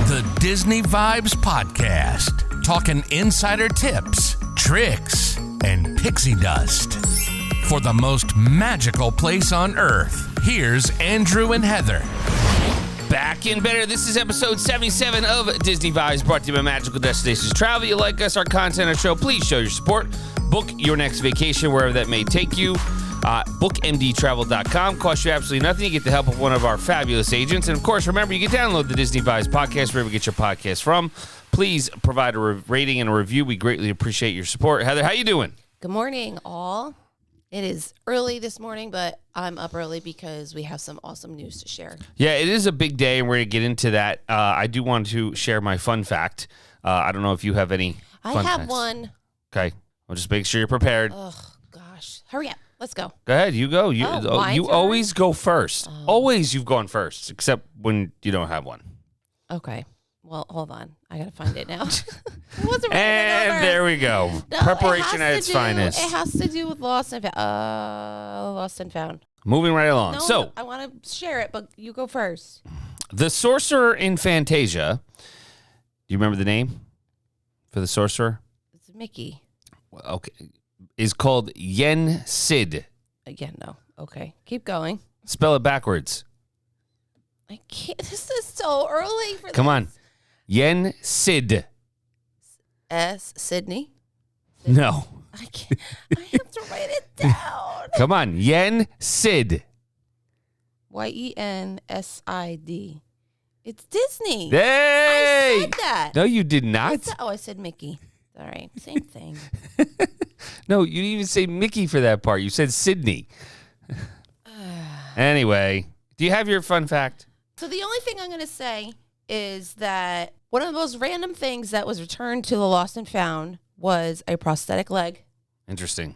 The Disney Vibes Podcast. Talking insider tips, tricks, and pixie dust. For the most magical place on Earth, here's Andrew and Heather. Back in better. This is episode 77 of Disney Vibes, brought to you by Magical Destinations Travel. You like us, our content, our show, please show your support. Book your next vacation wherever that may take you. BookMDTravel.com. Costs you absolutely nothing. You get the help of one of our fabulous agents. And, of course, remember, you can download the Disney Vibes podcast wherever you get your podcast from. Please provide a rating and a review. We greatly appreciate your support. Heather, how you doing? Good morning, all. It is early this morning, but I'm up early because we have some awesome news to share. Yeah, it is a big day, and we're going to get into that. I do want to share my fun fact. I don't know if you have any fun I have facts. one. Okay. Well, just make sure you're prepared. Oh, gosh. Hurry up. Let's go. Go ahead. You go. You my you turn? always go first. Always you've gone first, except when you don't have one. Okay. Well, hold on. I got to find it now. It wasn't ready to go And first. there we go. No, Preparation it at has its to do- finest. It has to do with Lost and Found. Lost and Found. Moving right along. No, So, I want to share it, but you go first. the sorcerer in Fantasia. Do you remember the name for the sorcerer? It's Mickey. Okay. Is called Yen Sid. Again, no. Okay. Keep going. Spell it backwards. I can't. This is so early for Come this. on. Yen Sid. Sydney. No. I can't. I have to write it down. Come on. Yen Sid. YENSID. It's Disney. Hey! I said that. No, you did not. I said Mickey. All right. Same thing. No, you didn't even say Mickey for that part. You said Sydney. Anyway, do you have your fun fact? So the only thing I'm going to say is that one of the most random things that was returned to the Lost and Found was a prosthetic leg Interesting.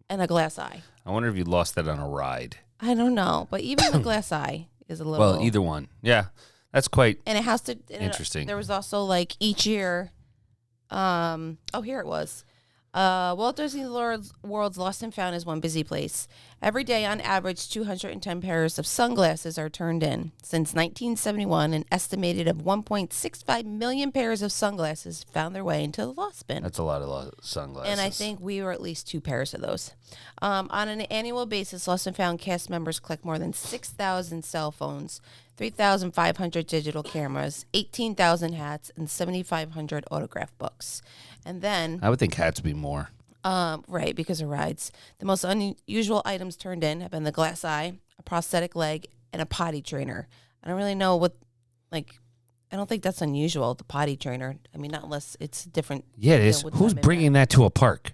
and a glass eye. I wonder if you lost that on a ride. I don't know, but even the glass eye is a little. Well, either one. Yeah, that's quite And it has to. interesting. There was also like each year. Here it was. Walt Disney World's Lost and Found is one busy place. Every day, on average, 210 pairs of sunglasses are turned in. Since 1971, an estimated of 1.65 million pairs of sunglasses found their way into the Lost bin. That's a lot of sunglasses. And I think we were at least 2 pairs of those. On an annual basis, Lost and Found cast members collect more than 6,000 cell phones, 3,500 digital cameras, 18,000 hats, and 7,500 autograph books. And then, I would think hats would be more. right, because of rides. The most unusual items turned in have been the glass eye, a prosthetic leg, and a potty trainer. I don't really know I don't think that's unusual, the potty trainer. I mean, not unless it's different. Yeah, it is. Who's bringing that to a park?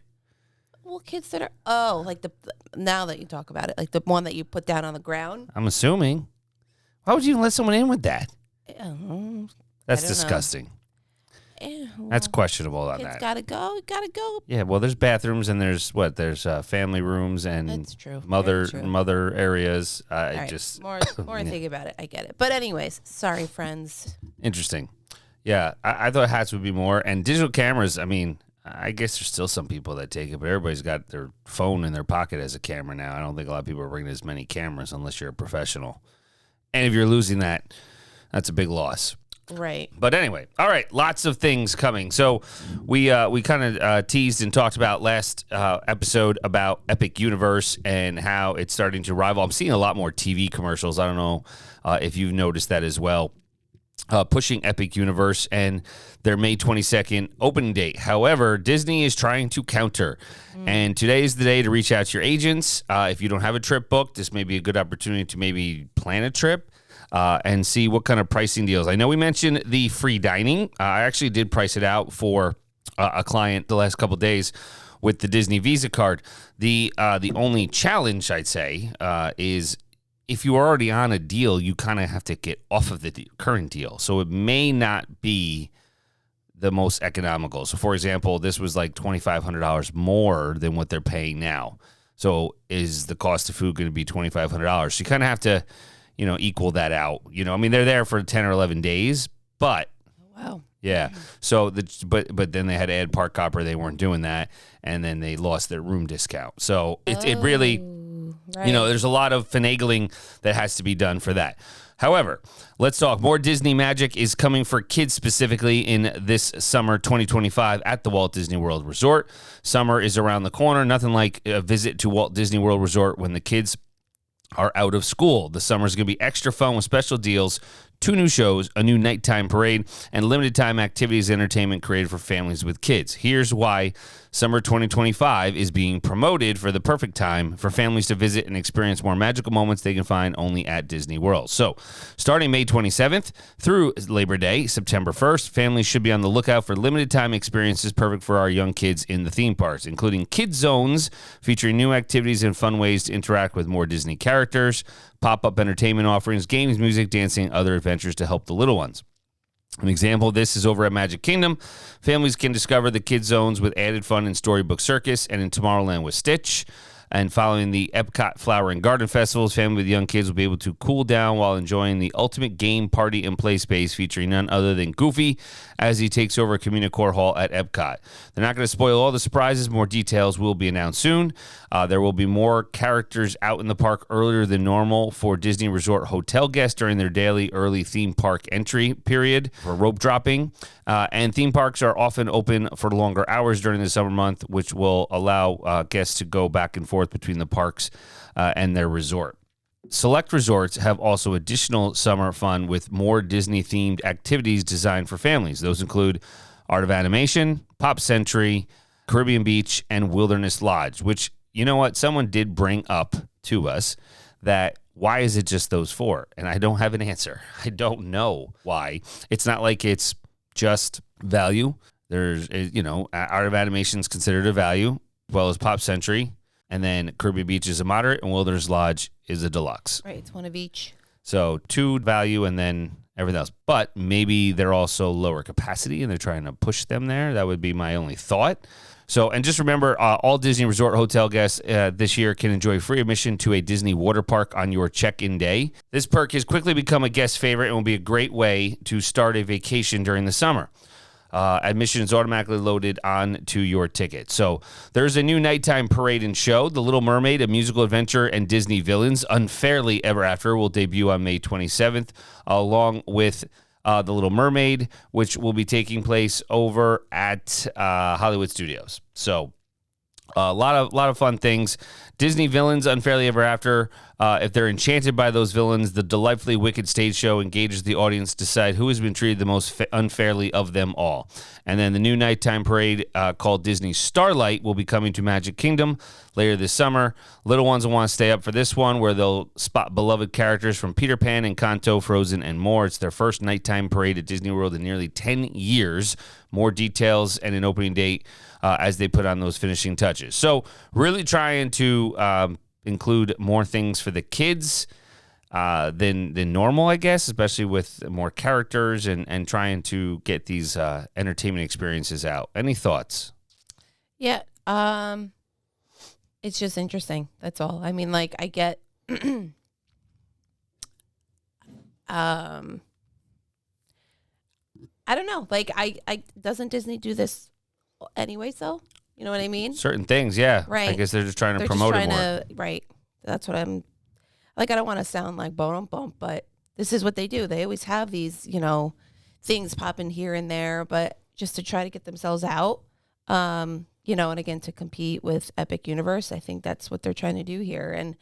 Well, kids that are, like now that you talk about it, like the one that you put down on the ground. I'm assuming. Why would you even let someone in with that? That's That's disgusting. That's questionable on kids that. gotta go. Yeah, well, there's bathrooms and there's family rooms and That's true. mother Very true. mother areas. All right, Just more thinking about it. I get it. But anyways, sorry, friends. interesting. Yeah, I thought hats would be more. And digital cameras, I mean, I guess there's still some people that take it, but everybody's got their phone in their pocket as a camera now. I don't think a lot of people are bringing as many cameras unless you're a professional. And if you're losing that, that's a big loss. Right. But anyway, all right, lots of things coming. So we kind of teased and talked about last episode about Epic Universe and how it's starting to rival. I'm seeing a lot more TV commercials. I don't know if you've noticed that as well. Pushing Epic Universe and their May 22nd opening date. However, Disney is trying to counter. And today is the day to reach out to your agents. If you don't have a trip booked, this may be a good opportunity to maybe plan a trip. And see what kind of pricing deals. I know we mentioned the free dining. I actually did price it out for a client the last couple of days with the Disney Visa card. The only challenge, I'd say, is if you are already on a deal, you kind of have to get off of the current deal. So it may not be the most economical. So, for example, this was like $2,500 more than what they're paying now. So is the cost of food going to be $2,500? So you kind of have to equal that out. I mean, they're there for 10 or 11 days, but Wow. yeah. So but then they had to add Park Hopper. They weren't doing that, and then they lost their room discount. So it really, Right. there's a lot of finagling that has to be done for that. However, let's talk. More Disney magic is coming for kids specifically in this summer 2025 at the Walt Disney World Resort. Summer is around the corner. Nothing like a visit to Walt Disney World Resort when the kids are out of school. The summer is going to be extra fun with special deals, 2 new shows, a new nighttime parade, and limited time activities and entertainment created for families with kids. Here's why summer 2025 is being promoted for the perfect time for families to visit and experience more magical moments they can find only at Disney World. So, starting May 27th through Labor Day, September 1st, families should be on the lookout for limited time experiences perfect for our young kids in the theme parks, including kids zones featuring new activities and fun ways to interact with more Disney characters, pop-up entertainment offerings, games, music, dancing, other adventures to help the little ones. An example of this is over at Magic Kingdom. Families can discover the kids zones with added fun in Storybook Circus and in Tomorrowland with Stitch. And following the Epcot Flower and Garden Festivals, families with young kids will be able to cool down while enjoying the ultimate game party and play space featuring none other than Goofy as he takes over Communicore Hall at Epcot. They're not going to spoil all the surprises. More details will be announced soon. There will be more characters out in the park earlier than normal for Disney Resort hotel guests during their daily early theme park entry period for rope dropping. And theme parks are often open for longer hours during the summer month, which will allow guests to go back and forth between the parks and their resort. Select resorts have also additional summer fun with more Disney-themed activities designed for families. Those include Art of Animation, Pop Century, Caribbean Beach, and Wilderness Lodge, which, you know what, someone did bring up to us that why is it just those 4? And I don't have an answer. I don't know why. It's not like it's just value. There's, Art of Animation is considered a value, as well as Pop Century. And then Caribbean Beach is a moderate, and Wilderness Lodge is a deluxe. Right, it's one of each. So 2 value and then everything else. But maybe they're also lower capacity, and they're trying to push them there. That would be my only thought. So, and just remember, all Disney Resort hotel guests this year can enjoy free admission to a Disney water park on your check-in day. This perk has quickly become a guest favorite and will be a great way to start a vacation during the summer. Admission is automatically loaded onto your ticket. So there's a new nighttime parade and show. The Little Mermaid, a musical adventure, and Disney Villains, Unfairly Ever After, will debut on May 27th, along with The Little Mermaid, which will be taking place over at Hollywood Studios. So a lot of fun things. Disney Villains, Unfairly Ever After. If they're enchanted by those villains, the delightfully wicked stage show engages the audience to decide who has been treated the most unfairly of them all. And then the new nighttime parade called Disney Starlight will be coming to Magic Kingdom later this summer. Little ones will want to stay up for this one, where they'll spot beloved characters from Peter Pan, Encanto, Frozen, and more. It's their first nighttime parade at Disney World in nearly 10 years. More details and an opening date as they put on those finishing touches. So really trying to include more things for the kids than normal, I guess, especially with more characters and trying to get these entertainment experiences out. Any thoughts? Yeah, it's just interesting. That's all. I mean, like, I get I don't know. Like, I doesn't Disney do this anyways, though? You know what I mean? Certain things, yeah. Right. I guess they're just trying to promote it more. Right. That's what I'm, like, I don't want to sound like bone bump, but this is what they do. They always have these, things popping here and there, but just to try to get themselves out, and again, to compete with Epic Universe. I think that's what they're trying to do here. And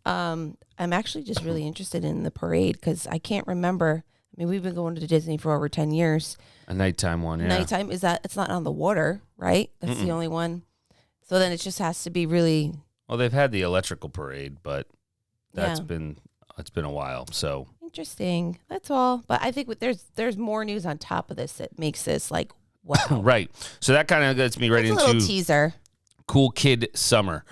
I'm actually just really interested in the parade because I can't remember. I mean, we've been going to Disney for over 10 years. A nighttime one, yeah. Nighttime, it's not on the water, right? That's the only one. So then it just has to be really... Well, they've had the electrical parade, but it's been a while, so... Interesting. That's all. But I think there's more news on top of this that makes this like, wow. Right. So that kind of gets me right into... a little teaser. Cool Kid Summer.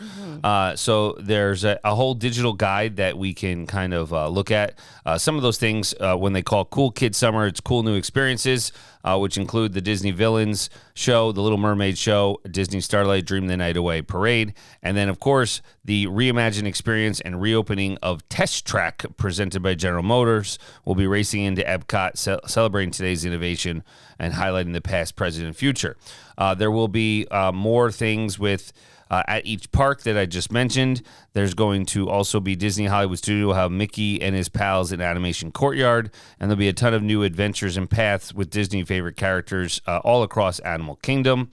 So there's a whole digital guide that we can kind of look at. Some of those things, when they call Cool Kid Summer, it's cool new experiences, which include the Disney Villains show, the Little Mermaid show, Disney Starlight Dream the Night Away parade, and then, of course, the reimagined experience and reopening of Test Track presented by General Motors will be racing into Epcot, celebrating today's innovation and highlighting the past, present, and future. There will be more things with At each park that I just mentioned, there's going to also be Disney Hollywood Studio will have Mickey and his pals in Animation Courtyard, and there'll be a ton of new adventures and paths with Disney favorite characters all across Animal Kingdom.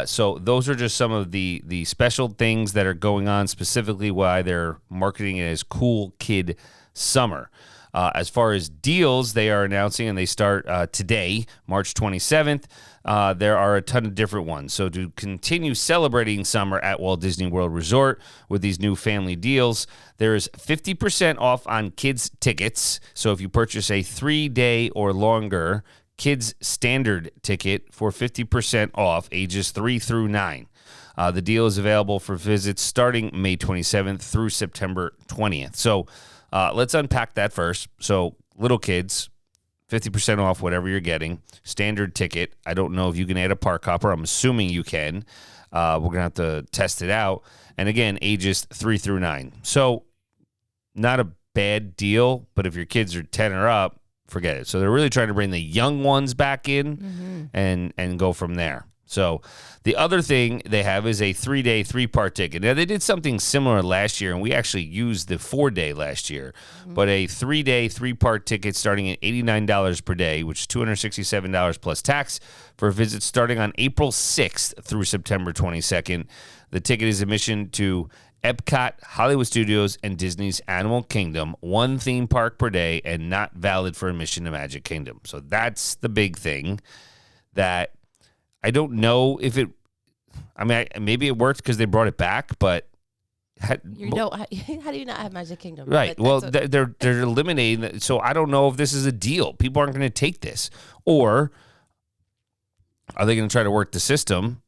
So those are just some of the special things that are going on, specifically why they're marketing it as Cool Kid Summer. As far as deals, they are announcing, and they start today, March 27th. There are a ton of different ones. So to continue celebrating summer at Walt Disney World Resort with these new family deals, there is 50% off on kids' tickets. So if you purchase a 3-day or longer kids' standard ticket for 50% off, ages 3 through 9. The deal is available for visits starting May 27th through September 20th. So let's unpack that first. So little kids, 50% off whatever you're getting. Standard ticket. I don't know if you can add a park hopper. I'm assuming you can. We're going to have to test it out. And again, ages 3 through 9. So not a bad deal, but if your kids are 10 or up, forget it. So they're really trying to bring the young ones back in and go from there. So the other thing they have is a 3-day, 3-part ticket. Now, they did something similar last year, and we actually used the 4-day last year. But a 3-day, 3-part ticket starting at $89 per day, which is $267 plus tax, for visits starting on April 6th through September 22nd. The ticket is admission to Epcot, Hollywood Studios, and Disney's Animal Kingdom, 1 theme park per day, and not valid for admission to Magic Kingdom. So that's the big thing that I don't know if it. I mean, maybe it worked because they brought it back, but How do you not have Magic Kingdom? Right. Well, they're eliminating. So I don't know if this is a deal. People aren't going to take this, or are they going to try to work the system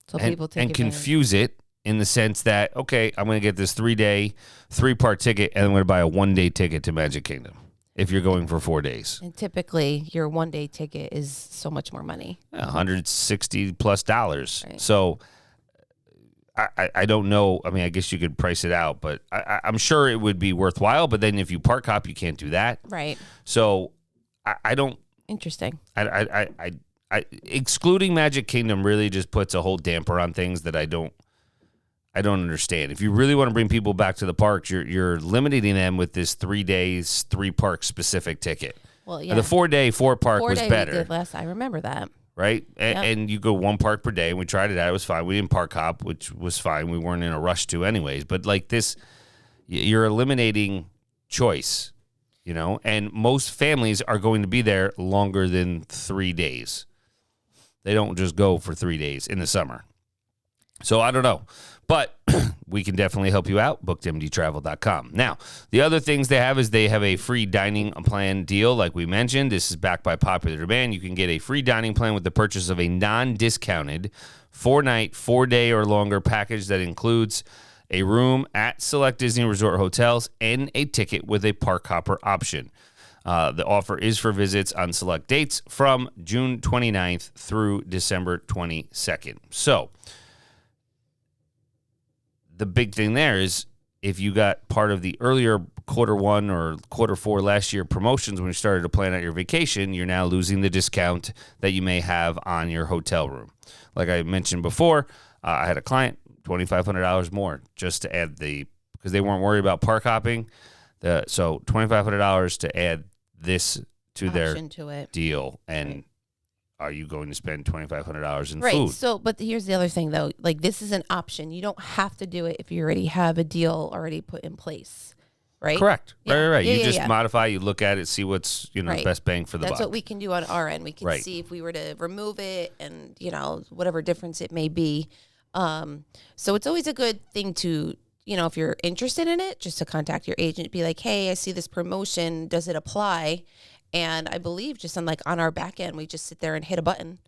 so people take and confuse it in the sense that, okay, I'm going to get this 3-day, 3-part ticket, and I'm going to buy a 1-day ticket to Magic Kingdom if you're going for 4 days. And typically, your 1-day ticket is so much more money. $160+. Right. So I don't know. I mean, I guess you could price it out, but I'm sure it would be worthwhile. But then if you park hop, you can't do that. Right. So I don't. Interesting. I excluding Magic Kingdom really just puts a whole damper on things that I don't understand. If you really want to bring people back to the parks, you're limiting them with this 3 days, 3-park specific ticket. Well, yeah. The 4-day, 4-park was better. We did last. I remember that. Right? And you go 1 park per day, and we tried it out. It was fine. We didn't park hop, which was fine. We weren't in a rush to anyways. But like this, you're eliminating choice, and most families are going to be there longer than 3 days. They don't just go for 3 days in the summer. So I don't know. But we can definitely help you out, bookedmdtravel.com. Now, the other things they have is they have a free dining plan deal, like we mentioned. This is backed by popular demand. You can get a free dining plan with the purchase of a non-discounted 4-night, 4-day or longer package that includes a room at select Disney Resort hotels and a ticket with a park hopper option. The offer is for visits on select dates from June 29th through December 22nd. So the big thing there is if you got part of the earlier Q1 or Q4 last year promotions when you started to plan out your vacation, you're now losing the discount that you may have on your hotel room. Like I mentioned before, I had a client, $2,500 more just to add because they weren't worried about park hopping. So $2,500 to add this to their deal. And right. Are you going to spend $2,500 in food? Right. So, but here's the other thing, though. Like, this is an option. You don't have to do it if you already have a deal already put in place, right? Correct. Yeah. Right. Yeah, you just modify. You look at it, see what's right. best bang for the buck. That's what we can do on our end. We can right. see if we were to remove it and whatever difference it may be. So it's always a good thing to if you're interested in it, just to contact your agent, be like, hey, I see this promotion. Does it apply? And I believe just on our back end, we just sit there and hit a button.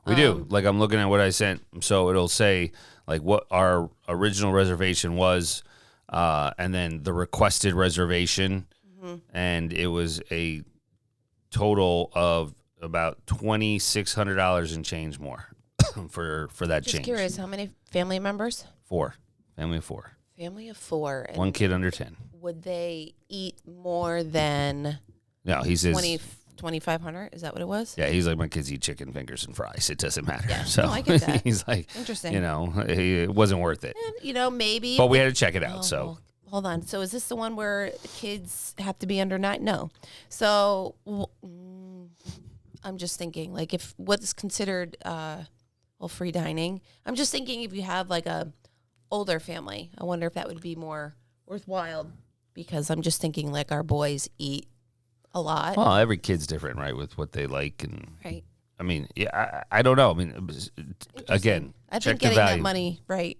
We do. Like I'm looking at what I sent. So it'll say like what our original reservation was and then the requested reservation. Mm-hmm. And it was a total of about $2,600 and change more for that change. Just curious, how many family members? 4. Family of 4. Family of 4. And 1 kid under 10. Would they eat more than... No, he says $2,500. Is that what it was? Yeah, he's like, my kids eat chicken fingers and fries. It doesn't matter. Yeah. So No, I get that. he's like, Interesting. it wasn't worth it. And, maybe. But we had to check it out. So well, hold on. So is this the one where kids have to be under 9? No. So I'm just thinking, like, if what's considered free dining. I'm just thinking if you have like a older family, I wonder if that would be more worthwhile, because I'm just thinking like our boys eat a lot. Well, every kid's different, right, with what they like. And right. I mean, yeah, I don't know. I mean, again, I check think getting the value. that money, right,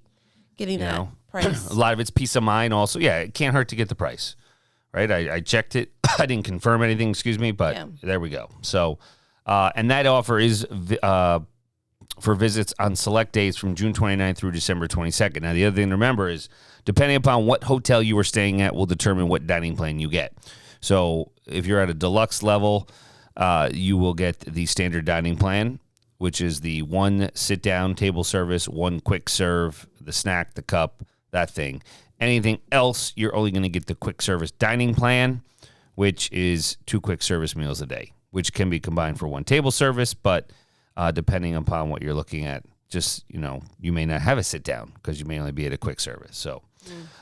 getting that price. A lot of it's peace of mind also. Yeah, it can't hurt to get the price, right? I checked it. I didn't confirm anything, excuse me, but there we go. So, and that offer is for visits on select days from June 29th through December 22nd. Now, the other thing to remember is depending upon what hotel you are staying at will determine what dining plan you get. So if you're at a deluxe level, you will get the standard dining plan, which is the 1 sit-down table service, 1 quick serve, the snack, the cup, that thing. Anything else, you're only going to get the quick service dining plan, which is 2 quick service meals a day, which can be combined for 1 table service, but depending upon what you're looking at, just, you may not have a sit-down because you may only be at a quick service. So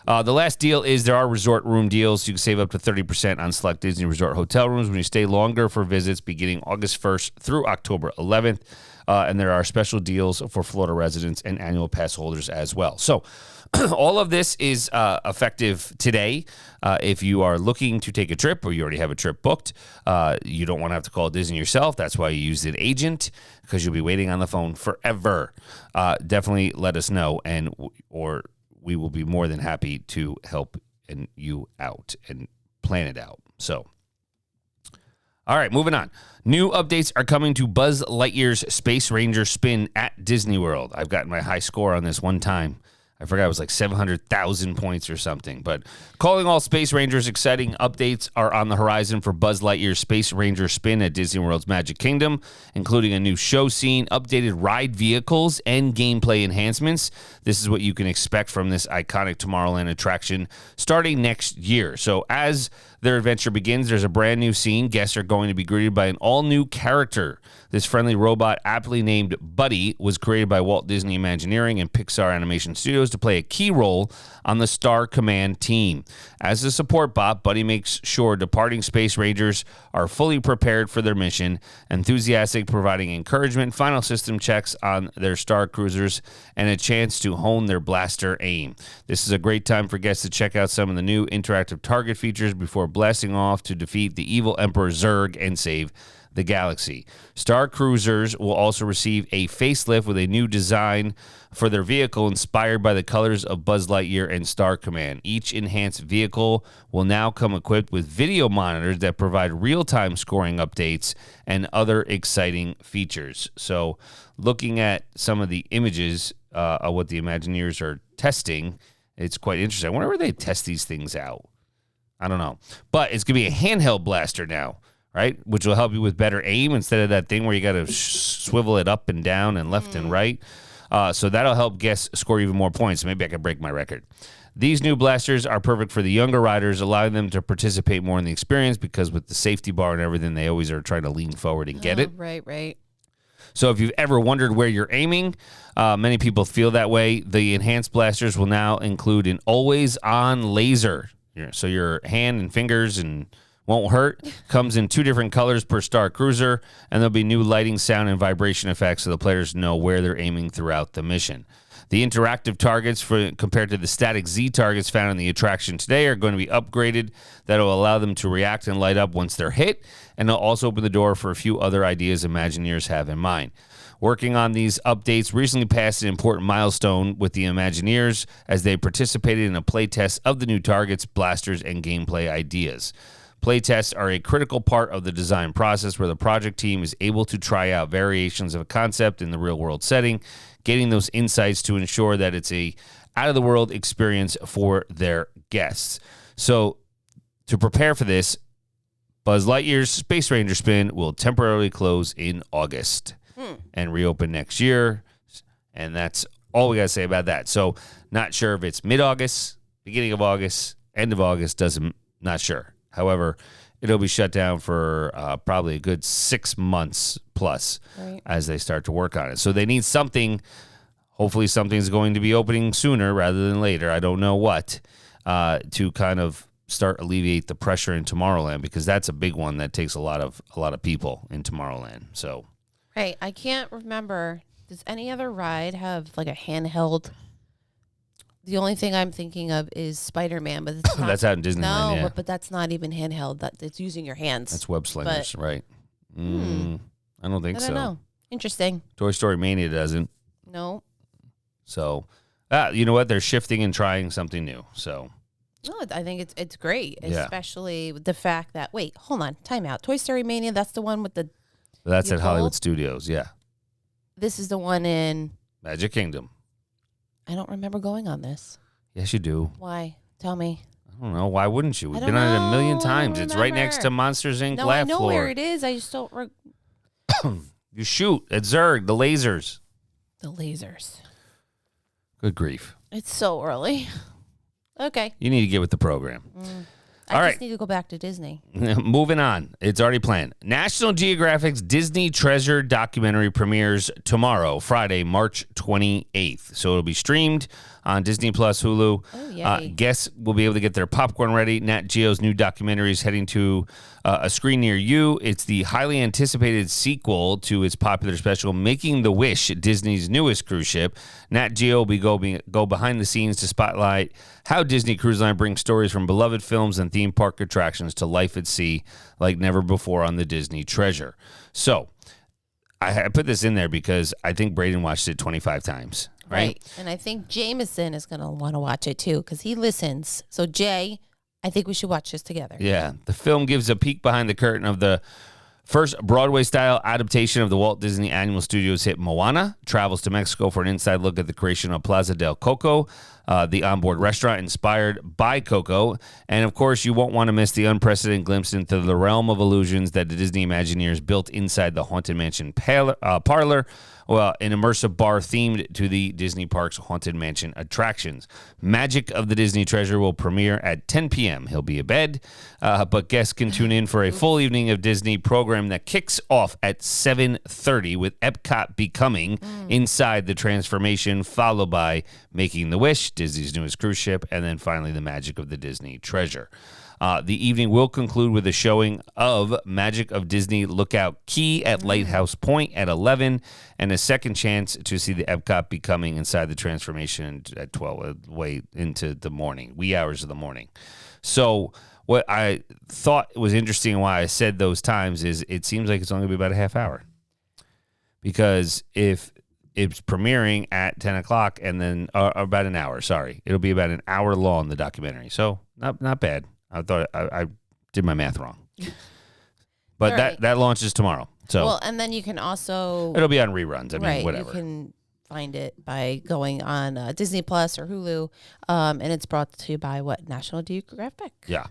the last deal is there are resort room deals. You can save up to 30% on select Disney Resort hotel rooms when you stay longer for visits beginning August 1st through October 11th. And there are special deals for Florida residents and annual pass holders as well. So all of this is effective today. If you are looking to take a trip or you already have a trip booked, you don't want to have to call Disney yourself. That's why you use an agent, because you'll be waiting on the phone forever. Definitely let us know, or we will be more than happy to help you out and plan it out. So, all right, moving on. New updates are coming to Buzz Lightyear's Space Ranger spin at Disney World. I've gotten my high score on this one time. I forgot it was like 700,000 points or something. But calling all Space Rangers, exciting updates are on the horizon for Buzz Lightyear's Space Ranger spin at Disney World's Magic Kingdom, including a new show scene, updated ride vehicles, and gameplay enhancements. This is what you can expect from this iconic Tomorrowland attraction starting next year. So as their adventure begins, there's a brand new scene. Guests are going to be greeted by an all-new character. This friendly robot, aptly named Buddy, was created by Walt Disney Imagineering and Pixar Animation Studios to play a key role on the Star Command team. As a support bot, Buddy makes sure departing Space Rangers are fully prepared for their mission, enthusiastic, providing encouragement, final system checks on their Star Cruisers, and a chance to hone their blaster aim. This is a great time for guests to check out some of the new interactive target features before blasting off to defeat the evil Emperor Zurg and save the galaxy. Star Cruisers will also receive a facelift with a new design for their vehicle inspired by the colors of Buzz Lightyear and Star Command. Each enhanced vehicle will now come equipped with video monitors that provide real-time scoring updates and other exciting features. So looking at some of the images of what the Imagineers are testing, it's quite interesting. I wonder where they test these things out. I don't know. But it's going to be a handheld blaster now, right? Which will help you with better aim instead of that thing where you got to swivel it up and down and left and right. So that'll help guests score even more points. Maybe I can break my record. These new blasters are perfect for the younger riders, allowing them to participate more in the experience because with the safety bar and everything, they always are trying to lean forward and get it. Right. So if you've ever wondered where you're aiming, many people feel that way. The enhanced blasters will now include an always-on laser. So your hand and fingers and won't hurt. Comes in 2 different colors per Star Cruiser, and there'll be new lighting, sound, and vibration effects so the players know where they're aiming throughout the mission. The interactive targets compared to the static Z targets found in the attraction today are going to be upgraded. That'll allow them to react and light up once they're hit, and it'll also open the door for a few other ideas Imagineers have in mind. Working on these updates recently passed an important milestone with the Imagineers as they participated in a playtest of the new targets, blasters, and gameplay ideas. Playtests are a critical part of the design process where the project team is able to try out variations of a concept in the real-world setting, getting those insights to ensure that it's a out-of-the-world experience for their guests. So to prepare for this, Buzz Lightyear's Space Ranger spin will temporarily close in August and reopen next year. And that's all we got to say about that. So not sure if it's mid-August, beginning of August, end of August, not sure. However, it'll be shut down for probably a good 6 months plus as they start to work on it. So they need something. Hopefully something's going to be opening sooner rather than later. I don't know what, to kind of start alleviate the pressure in Tomorrowland, because that's a big one that takes a lot of people in Tomorrowland. So, right, I can't remember. Does any other ride have like a handheld? The only thing I'm thinking of is Spider-Man, but it's not, that's out in Disneyland. No, yeah. but that's not even handheld. That it's using your hands. That's web slingers, right? I don't think I so. don't know. Interesting. Toy Story Mania doesn't. No. So, you know what? They're shifting and trying something new. So, No, I think it's great, Yeah. especially with the fact that hold on, time out. Toy Story Mania, that's the one with the. that's You at Hollywood told? Studios. Yeah, This is the one in. Magic Kingdom. I don't remember going on this. Yes, you do. Why? Tell me. I don't know. Why wouldn't you? We've I been don't on it a million know. I times. don't It's right next to remember. Monsters Inc. No, Laugh I know Floor. where it is. I just don't. You shoot at Zurg, the lasers. The lasers. Good grief. It's so early. Okay. You need to get with the program. I All just right. need to go back to Disney. Moving on. It's already planned. National Geographic's Disney Treasure documentary premieres tomorrow, Friday, March 28th. So it'll be streamed on Disney Plus, Hulu. Oh, yay. Guests will be able to get their popcorn ready. Nat Geo's new documentary is heading to a screen near you. It's the highly anticipated sequel to its popular special, Making the Wish, Disney's newest cruise ship. Nat Geo will be go behind the scenes to spotlight how Disney Cruise Line brings stories from beloved films and theme park attractions to life at sea like never before on the Disney Treasure. So I put this in there because I think Braden watched it 25 times. Right. And I think Jameson is going to want to watch it too because he listens. So, Jay, I think we should watch this together. Yeah. The film gives a peek behind the curtain of the first Broadway-style adaptation of the Walt Disney Animal Studios hit Moana, travels to Mexico for an inside look at the creation of Plaza del Coco, the onboard restaurant inspired by Coco. And, of course, you won't want to miss the unprecedented glimpse into the realm of illusions that the Disney Imagineers built inside the Haunted Mansion parlor, an immersive bar themed to the Disney Parks Haunted Mansion attractions. Magic of the Disney Treasure will premiere at 10 p.m. He'll be abed, but guests can tune in for a full evening of Disney program that kicks off at 7:30 with Epcot becoming Inside the Transformation, followed by Making the Wish, Disney's newest cruise ship, and then finally the Magic of the Disney Treasure. The evening will conclude with a showing of Magic of Disney Lookout Key at Lighthouse Point at 11, and a second chance to see the Epcot becoming Inside the Transformation at 12, way into the morning, wee hours of the morning. So what I thought was interesting and why I said those times is it seems like it's only going to be about a half hour. Because if it's premiering at 10 o'clock and then about an hour, it'll be about an hour long, the documentary. So not bad. I thought I did my math wrong. But right. that launches tomorrow. So Well, and then you can also. it'll be on reruns. I mean, whatever. You can find it by going on Disney Plus or Hulu. And it's brought to you by National Geographic. Yeah.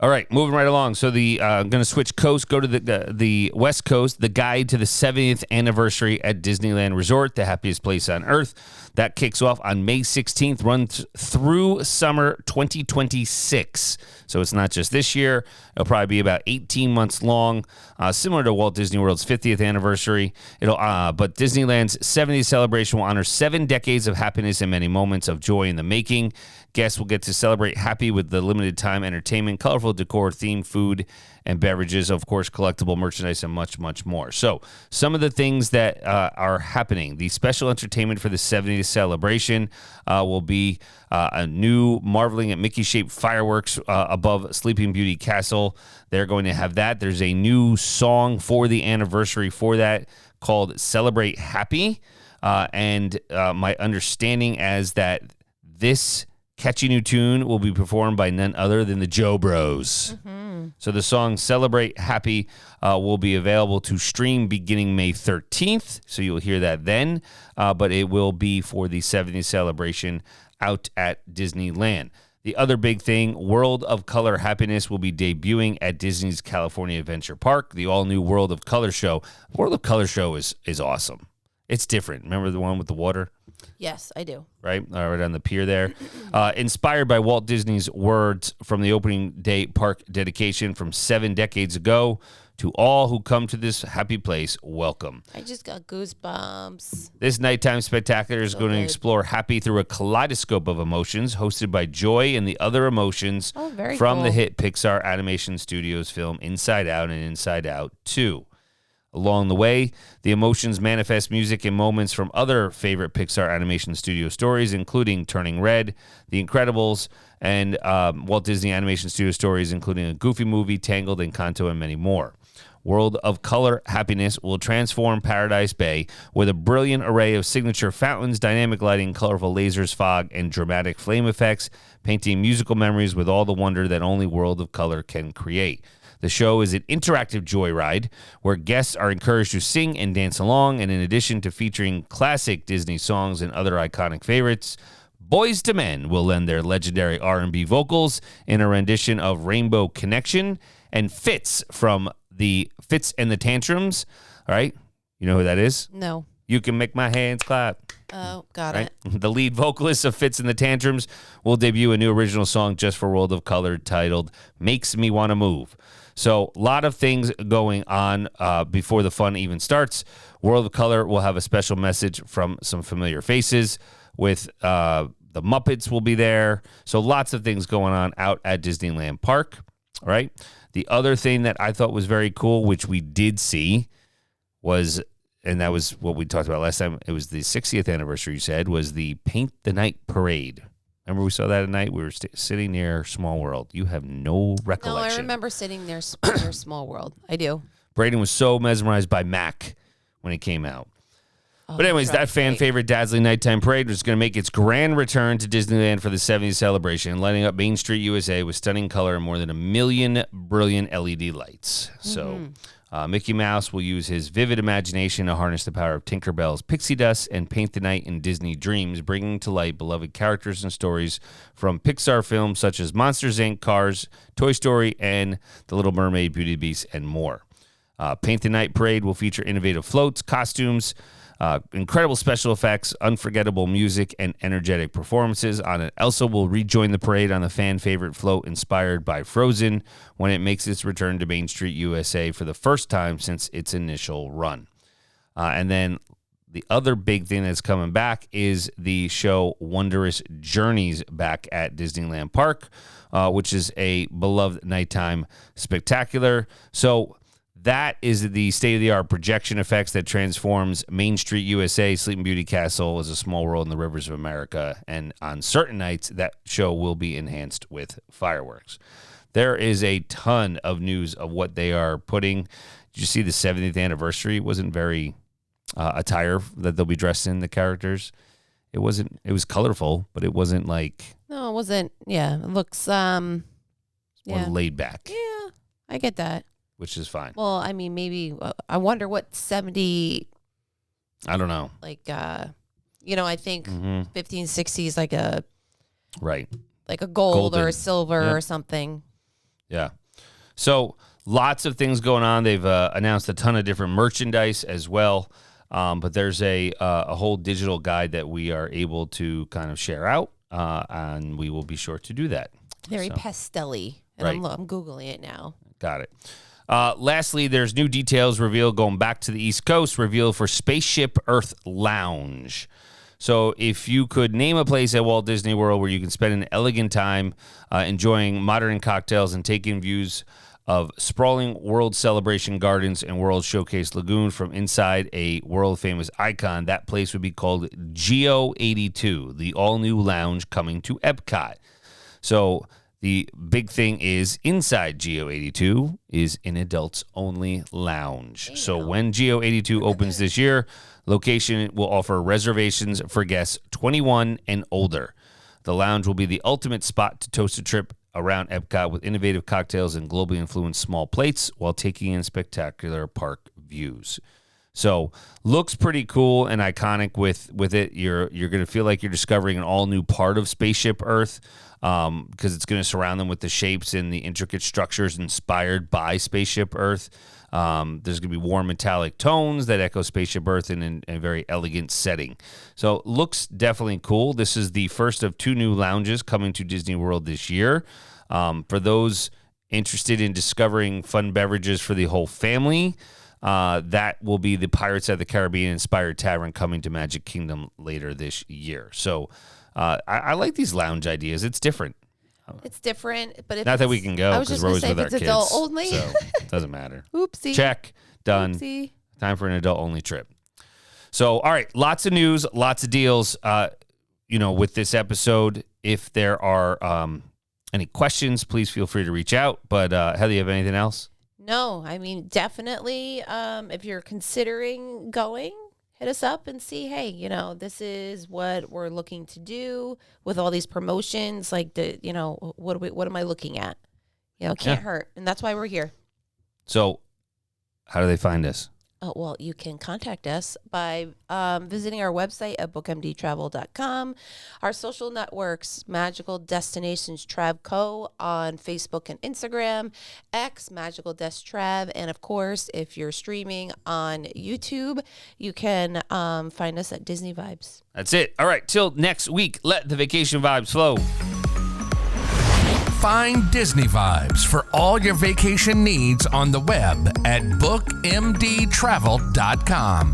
All right, moving right along. So I'm going to switch coast, go to the West Coast, the guide to the 70th anniversary at Disneyland Resort, the happiest place on earth. That kicks off on May 16th, runs through summer 2026. So it's not just this year. It'll probably be about 18 months long, similar to Walt Disney World's 50th anniversary. But Disneyland's 70th celebration will honor 7 decades of happiness and many moments of joy in the making. Guests will get to celebrate happy with the limited time entertainment, colorful decor, themed food and beverages, of course, collectible merchandise, and much, much more. So some of the things that are happening. The special entertainment for the 70th celebration will be a new marveling at Mickey-shaped fireworks above Sleeping Beauty Castle. They're going to have that. There's a new song for the anniversary for that called Celebrate Happy. And my understanding is that this catchy new tune will be performed by none other than the Joe Bros. So the song Celebrate Happy will be available to stream beginning May 13th. So you'll hear that then. But it will be for the 70th celebration out at Disneyland. The other big thing, World of Color Happiness will be debuting at Disney's California Adventure Park. The all-new World of Color show. World of Color show is awesome. It's different. Remember the one with the water? Yes, I do. Right on the pier there. Inspired by Walt Disney's words from the opening day park dedication from 7 decades ago, to all who come to this happy place, welcome. I just got goosebumps. This nighttime spectacular is going to explore happy through a kaleidoscope of emotions, hosted by joy and the other emotions from the hit Pixar Animation Studios film Inside Out and Inside Out 2. Along the way, the emotions manifest music and moments from other favorite Pixar Animation Studio stories, including Turning Red, The Incredibles, and Walt Disney Animation Studio stories, including a Goofy Movie, Tangled, Encanto, and many more. World of Color happiness will transform Paradise Bay with a brilliant array of signature fountains, dynamic lighting, colorful lasers, fog, and dramatic flame effects, painting musical memories with all the wonder that only World of Color can create. The show is an interactive joyride where guests are encouraged to sing and dance along, and in addition to featuring classic Disney songs and other iconic favorites, Boyz II Men will lend their legendary R&B vocals in a rendition of Rainbow Connection, and Fitz from the Fitz and the Tantrums. All right, you know who that is? No. You Can Make My Hands Clap. Oh, got Right? it. The lead vocalist of Fitz and the Tantrums will debut a new original song just for World of Color titled Makes Me Wanna Move. So a lot of things going on before the fun even starts. World of Color will have a special message from some familiar faces with the Muppets will be there. So lots of things going on out at Disneyland Park. All right. The other thing that I thought was very cool, which we did see, was, and that was what we talked about last time, it was the 60th anniversary, you said, was the Paint the Night Parade. Remember we saw that at night? We were sitting near Small World. You have no recollection. No, I remember sitting there near Small World. I do. Braden was so mesmerized by Mac when it came out. But anyways, that fan favorite dazzling nighttime parade was going to make its grand return to Disneyland for the 70th celebration, lighting up Main Street, USA with stunning color and more than 1 million brilliant LED lights. So Mickey Mouse will use his vivid imagination to harness the power of Tinkerbell's pixie dust and paint the night in Disney dreams, bringing to light beloved characters and stories from Pixar films such as Monsters, Inc., Cars, Toy Story, and The Little Mermaid, Beauty and the Beast, and more. Paint the Night Parade will feature innovative floats, costumes, incredible special effects, unforgettable music, and energetic performances. On it, Elsa will rejoin the parade on the fan favorite float inspired by Frozen when it makes its return to Main Street, USA for the first time since its initial run. And then the other big thing that's coming back is the show Wondrous Journeys back at Disneyland Park, which is a beloved nighttime spectacular. So that is the state-of-the-art projection effects that transforms Main Street, USA, Sleeping Beauty Castle as a small world in the rivers of America. And on certain nights, that show will be enhanced with fireworks. There is a ton of news of what they are putting. Did you see the 70th anniversary? It wasn't very attire that they'll be dressed in, the characters. It was colorful, but it wasn't like... No, it wasn't. Yeah, it looks... more laid back. Yeah, I get that. Which is fine. Well, I mean, maybe I wonder what 70. I don't know. Like, I think 1560s like a right, like a gold Golden. or a silver or something. Yeah. So lots of things going on. They've announced a ton of different merchandise as well. But there's a whole digital guide that we are able to kind of share out, and we will be sure to do that. Very pastel-y. And Right. I'm Googling it now. Got it. Lastly, there's new details revealed going back to the East Coast, revealed for Spaceship Earth Lounge. So if you could name a place at Walt Disney World where you can spend an elegant time enjoying modern cocktails and taking views of sprawling World Celebration Gardens and World Showcase Lagoon from inside a world-famous icon, that place would be called Geo 82, the all-new lounge coming to Epcot. So the big thing is inside Geo 82 is an adults-only lounge. Damn. So when Geo 82 opens this year, location will offer reservations for guests 21 and older. The lounge will be the ultimate spot to toast a trip around Epcot with innovative cocktails and globally influenced small plates while taking in spectacular park views. So looks pretty cool and iconic with it. You're going to feel like you're discovering an all new part of Spaceship Earth because it's going to surround them with the shapes and the intricate structures inspired by Spaceship Earth. There's going to be warm metallic tones that echo Spaceship Earth in a very elegant setting. So looks definitely cool. This is the first of 2 new lounges coming to Disney World this year. For those interested in discovering fun beverages for the whole family, that will be the Pirates of the Caribbean inspired tavern coming to Magic Kingdom later this year. So I like these lounge ideas. It's different. It's different, but if not that we can go because we're always with our kids. Adult only, so it doesn't matter. Oopsie. Check. Done. Oopsie. Time for an adult only trip. So, all right, lots of news, lots of deals. With this episode, if there are any questions, please feel free to reach out. But Heather, you have anything else? No, I mean, definitely. If you're considering going, hit us up and see, hey, this is what we're looking to do with all these promotions. Like, what am I looking at? Can't hurt. And that's why we're here. So how do they find us? Oh, well, you can contact us by visiting our website at bookmdtravel.com, our social networks, Magical Destinations Trav Co. on Facebook and Instagram, X, Magical Des Trav, and of course, if you're streaming on YouTube, you can find us at Disney Vibes. That's it. All right, till next week, let the vacation vibes flow. Find Disney Vibes for all your vacation needs on the web at bookmdtravel.com.